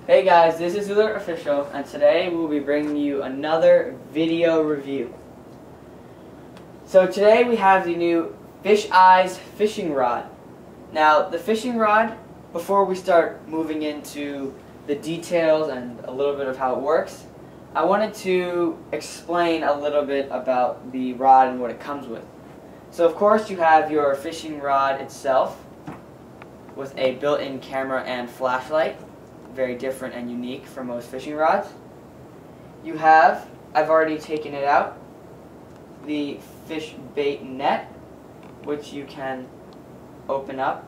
Hey guys, this is zooLert Official, and today we'll be bringing you another video review. So today we have the new FishEyes fishing rod. Now the fishing rod, before we start moving into the details and a little bit of how it works, I wanted to explain a little bit about the rod and what it comes with. So of course you have your fishing rod itself with a built-in camera and flashlight. Very different and unique from most fishing rods. You have, I've already taken it out, the fish bait net, which you can open up.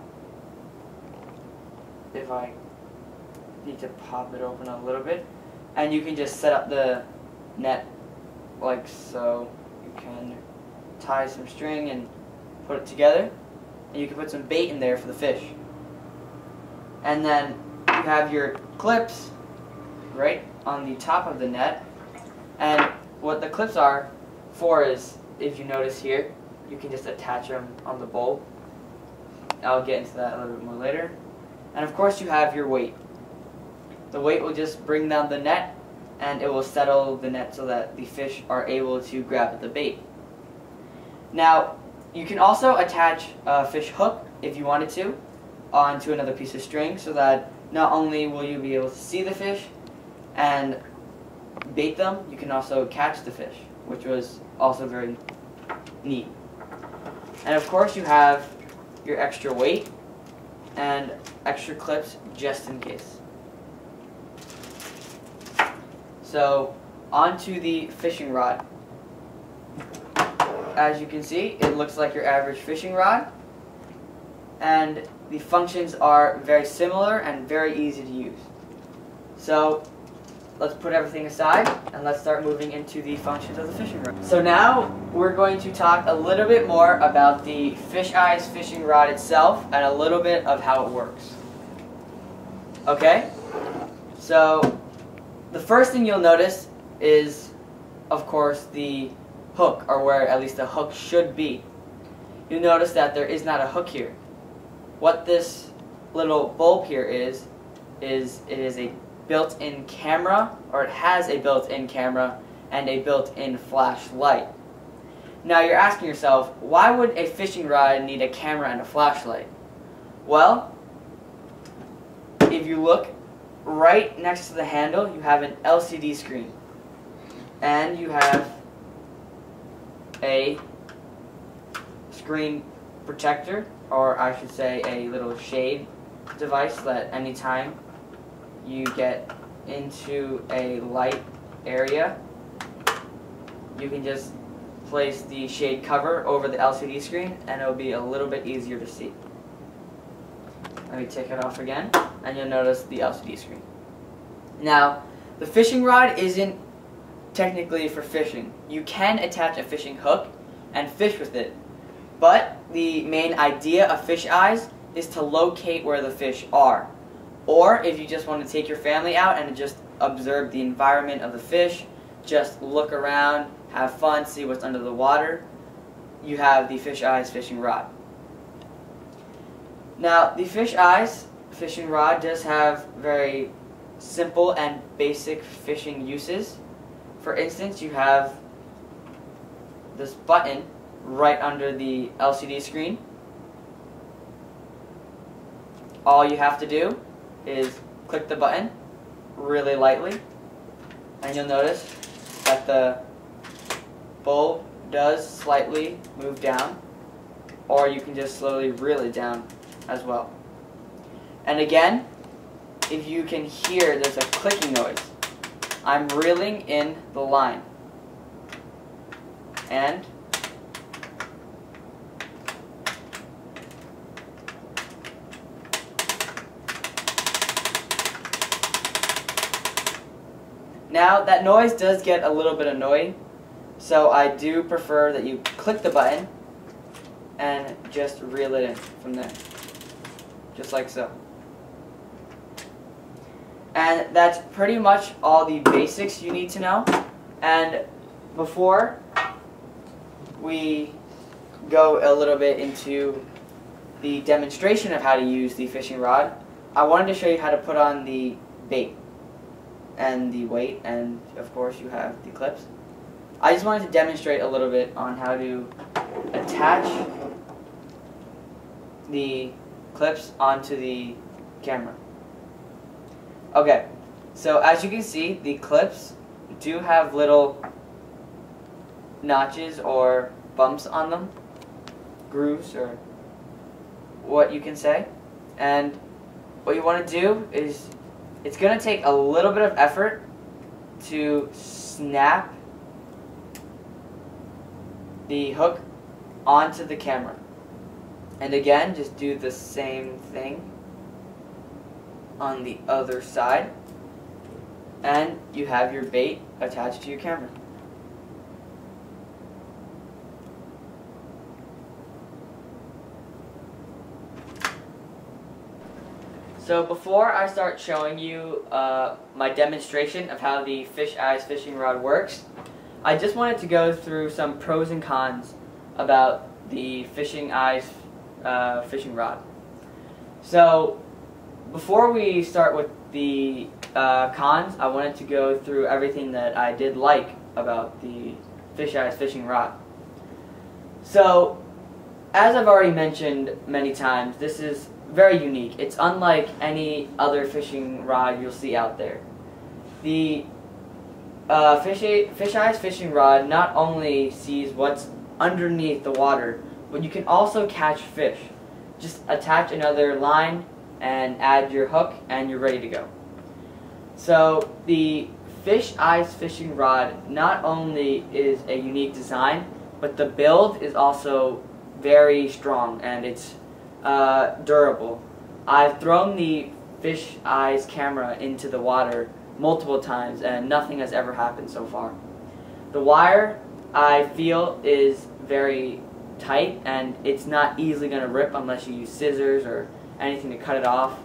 If I need to pop it open a little bit, and you can just set up the net like so. You can tie some string and put it together, and you can put some bait in there for the fish. And then you have your clips right on the top of the net, and what the clips are for is, if you notice here, you can just attach them on the bowl. I'll get into that a little bit more later. And of course you have your weight. The weight will just bring down the net, and it will settle the net so that the fish are able to grab at the bait. Now you can also attach a fish hook if you wanted to onto another piece of string, so that not only will you be able to see the fish and bait them, you can also catch the fish, which was also very neat. And of course you have your extra weight and extra clips just in case. So onto the fishing rod. As you can see, it looks like your average fishing rod, and the functions are very similar and very easy to use. So let's put everything aside and let's start moving into the functions of the fishing rod. So now we're going to talk a little bit more about the FishEyes fishing rod itself and a little bit of how it works. Okay? So the first thing you'll notice is, of course, the hook, or where at least the hook should be. You'll notice that there is not a hook here. What this little bulb here is it is a built-in camera, or it has a built-in camera and a built-in flashlight. Now you're asking yourself, why would a fishing rod need a camera and a flashlight? Well, if you look right next to the handle, you have an LCD screen, and you have a screen protector, or I should say a little shade device, that anytime you get into a light area, you can just place the shade cover over the LCD screen and it'll be a little bit easier to see. Let me take it off again, and you'll notice the LCD screen. Now, the fishing rod isn't technically for fishing. You can attach a fishing hook and fish with it, but the main idea of FishEyes is to locate where the fish are. Or if you just want to take your family out and just observe the environment of the fish, just look around, have fun, see what's under the water, you have the FishEyes fishing rod. Now, the FishEyes fishing rod does have very simple and basic fishing uses. For instance, you have this button right under the LCD screen. All you have to do is click the button really lightly, and you'll notice that the bulb does slightly move down, or you can just slowly reel it down as well. And again, if you can hear, there's a clicking noise. I'm reeling in the line, and now that noise does get a little bit annoying, so I do prefer that you click the button and just reel it in from there, just like so. And that's pretty much all the basics you need to know. And before we go a little bit into the demonstration of how to use the fishing rod, I wanted to show you how to put on the bait. and the weight, and of course you have the clips. I just wanted to demonstrate a little bit on how to attach the clips onto the camera. Okay, so as you can see, the clips do have little notches or bumps on them, grooves, or what you can say. And what you want to do is, it's going to take a little bit of effort to snap the hook onto the camera. And again, just do the same thing on the other side, and you have your bait attached to your camera. So before I start showing you my demonstration of how the FishEyes fishing rod works, I just wanted to go through some pros and cons about the FishEyes fishing rod. So before we start with the cons, I wanted to go through everything that I did like about the FishEyes fishing rod. So as I've already mentioned many times, this is very unique. It's unlike any other fishing rod you'll see out there. The FishEyes fishing rod not only sees what's underneath the water, but you can also catch fish. Just attach another line and add your hook and you're ready to go. So the FishEyes fishing rod not only is a unique design, but the build is also very strong and it's durable. I've thrown the FishEyes camera into the water multiple times and nothing has ever happened so far. The wire, I feel, is very tight and it's not easily going to rip unless you use scissors or anything to cut it off.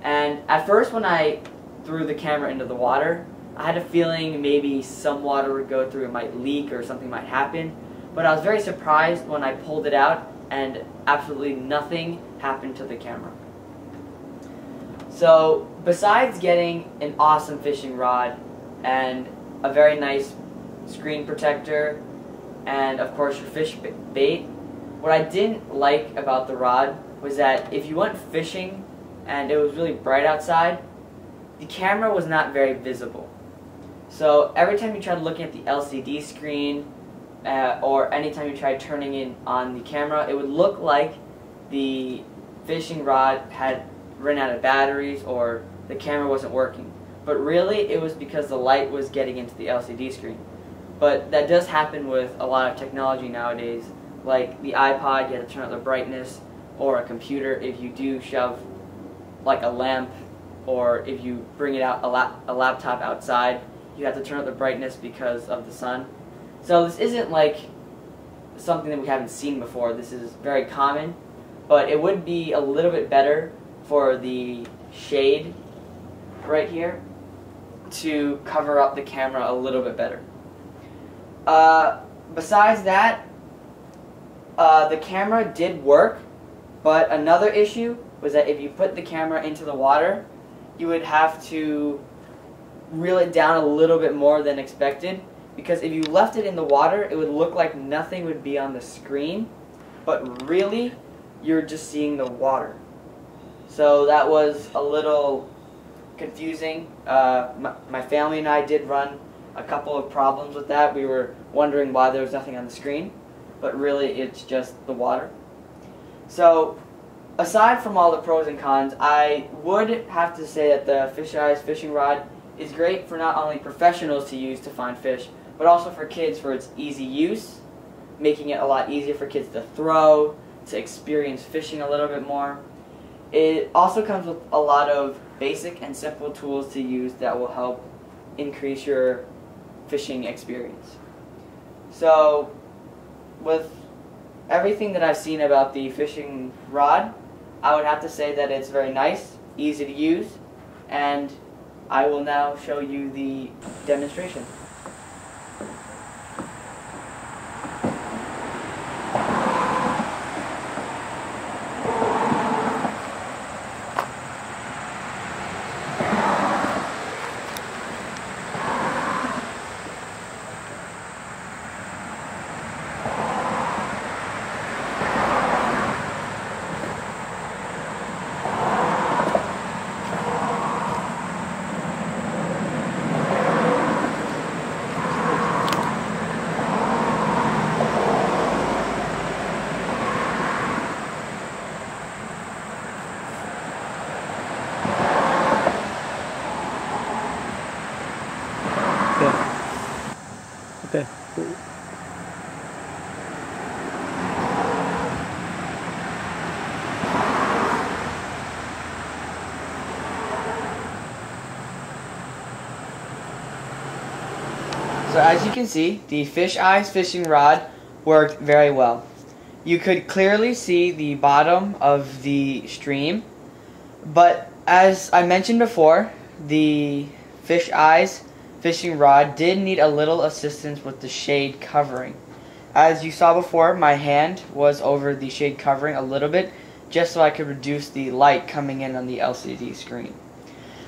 And at first when I threw the camera into the water, I had a feeling maybe some water would go through, it might leak or something might happen. But I was very surprised when I pulled it out and absolutely nothing happened to the camera. So besides getting an awesome fishing rod and a very nice screen protector and of course your fish bait, what I didn't like about the rod was that if you went fishing and it was really bright outside, the camera was not very visible. So every time you tried looking at the LCD screen or anytime you tried turning in on the camera, it would look like the fishing rod had run out of batteries or the camera wasn't working. But really it was because the light was getting into the LCD screen. But that does happen with a lot of technology nowadays, like the iPod, you have to turn up the brightness, or a computer if you do shove like a lamp, or if you bring it out a laptop outside, you have to turn up the brightness because of the sun. So this isn't like something that we haven't seen before. This is very common, but it would be a little bit better for the shade right here to cover up the camera a little bit better. Besides that, the camera did work, but another issue was that if you put the camera into the water, you would have to reel it down a little bit more than expected, because if you left it in the water, it would look like nothing would be on the screen, but really, you're just seeing the water. So that was a little confusing. My family and I did run a couple of problems with that. We were wondering why there was nothing on the screen, but really it's just the water. So aside from all the pros and cons, I would have to say that the FishEyes fishing rod is great for not only professionals to use to find fish, but also for kids for its easy use, making it a lot easier for kids to throw, to experience fishing a little bit more. It also comes with a lot of basic and simple tools to use that will help increase your fishing experience. So with everything that I've seen about the fishing rod, I would have to say that it's very nice, easy to use, and I will now show you the demonstration. So as you can see, the FishEyes fishing rod worked very well. You could clearly see the bottom of the stream, but as I mentioned before, the FishEyes fishing rod did need a little assistance with the shade covering. As you saw before, my hand was over the shade covering a little bit, just so I could reduce the light coming in on the LCD screen.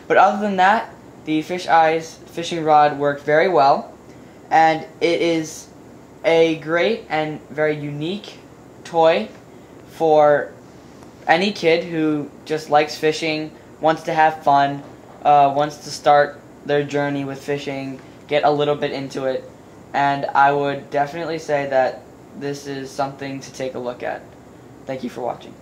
But other than that, the FishEyes fishing rod worked very well, and it is a great and very unique toy for any kid who just likes fishing, wants to have fun, wants to start their journey with fishing, get a little bit into it, and I would definitely say that this is something to take a look at. Thank you for watching.